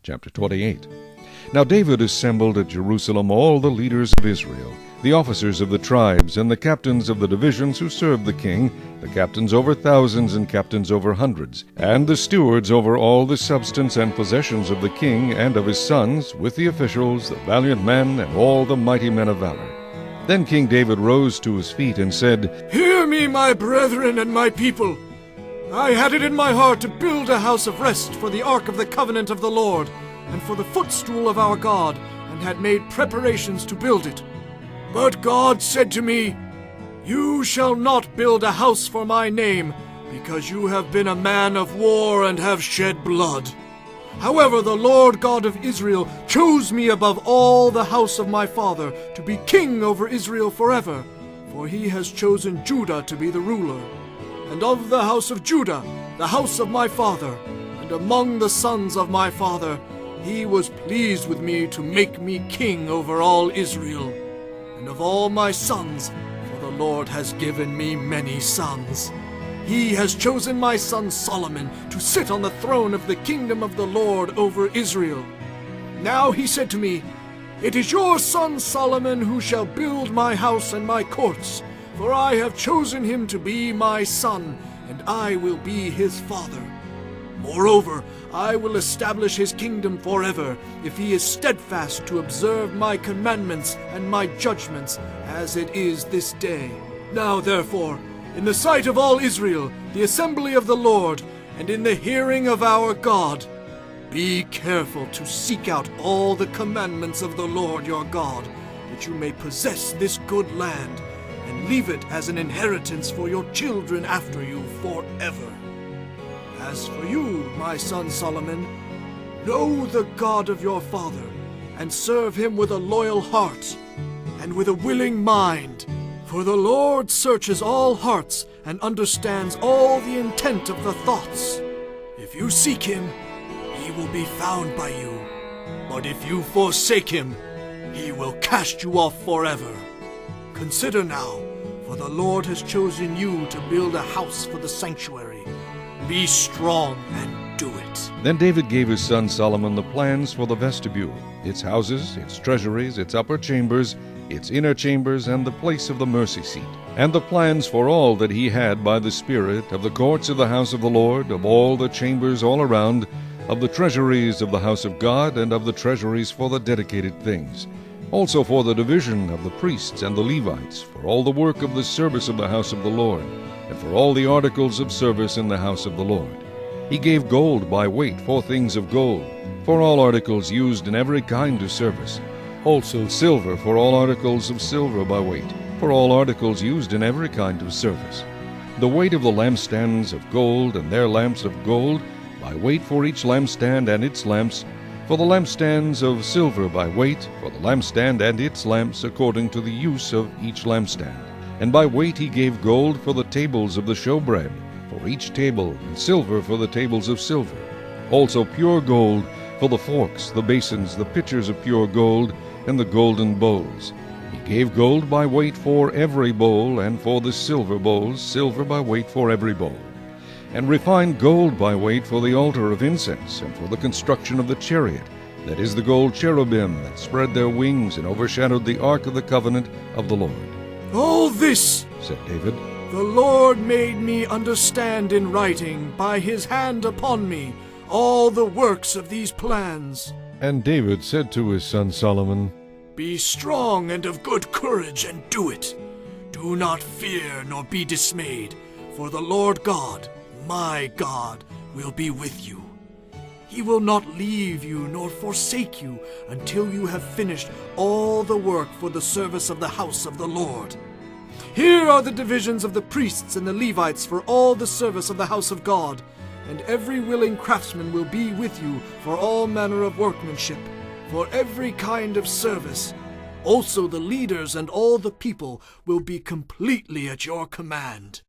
Chapter 28. Now David assembled at Jerusalem all the leaders of Israel, the officers of the tribes, and the captains of the divisions who served the king, the captains over thousands and captains over hundreds, and the stewards over all the substance and possessions of the king and of his sons, with the officials, the valiant men, and all the mighty men of valor. Then King David rose to his feet and said, "Hear me, my brethren and my people. I had it in my heart to build a house of rest for the ark of the covenant of the Lord, and for the footstool of our God, and had made preparations to build it. But God said to me, 'You shall not build a house for my name, because you have been a man of war and have shed blood.' However, the Lord God of Israel chose me above all the house of my father to be king over Israel forever, for he has chosen Judah to be the ruler. And of the house of Judah, the house of my father, and among the sons of my father, he was pleased with me to make me king over all Israel. And of all my sons, for the Lord has given me many sons, he has chosen my son Solomon to sit on the throne of the kingdom of the Lord over Israel. Now he said to me, 'It is your son Solomon who shall build my house and my courts, for I have chosen him to be my son, and I will be his father. Moreover, I will establish his kingdom forever, if he is steadfast to observe my commandments and my judgments, as it is this day. Now therefore, in the sight of all Israel, the assembly of the Lord, and in the hearing of our God, be careful to seek out all the commandments of the Lord your God, that you may possess this good land, and leave it as an inheritance for your children after you forever. As for you, my son Solomon, know the God of your father, and serve him with a loyal heart, and with a willing mind. For the Lord searches all hearts, and understands all the intent of the thoughts. If you seek him, he will be found by you. But if you forsake him, he will cast you off forever. Consider now, for the Lord has chosen you to build a house for the sanctuary. Be strong and do it." Then David gave his son Solomon the plans for the vestibule, its houses, its treasuries, its upper chambers, its inner chambers, and the place of the mercy seat, and the plans for all that he had by the Spirit of the courts of the house of the Lord, of all the chambers all around, of the treasuries of the house of God, and of the treasuries for the dedicated things, also for the division of the priests and the Levites, for all the work of the service of the house of the Lord, and for all the articles of service in the house of the Lord. He gave gold by weight for things of gold, for all articles used in every kind of service, also silver for all articles of silver by weight, for all articles used in every kind of service. The weight of the lampstands of gold, and their lamps of gold, by weight for each lampstand and its lamps, for the lampstands of silver by weight, for the lampstand and its lamps according to the use of each lampstand. And by weight he gave gold for the tables of the showbread, for each table, and silver for the tables of silver. Also pure gold for the forks, the basins, the pitchers of pure gold, and the golden bowls. He gave gold by weight for every bowl, and for the silver bowls, silver by weight for every bowl. And refined gold by weight for the altar of incense, and for the construction of the chariot, that is the gold cherubim that spread their wings and overshadowed the ark of the covenant of the Lord. "All this," said David, "the Lord made me understand in writing by his hand upon me all the works of these plans." And David said to his son Solomon, "Be strong and of good courage, and do it. Do not fear nor be dismayed, for the Lord God, my God, will be with you. He will not leave you nor forsake you until you have finished all the work for the service of the house of the Lord. Here are the divisions of the priests and the Levites for all the service of the house of God, and every willing craftsman will be with you for all manner of workmanship, for every kind of service. Also the leaders and all the people will be completely at your command."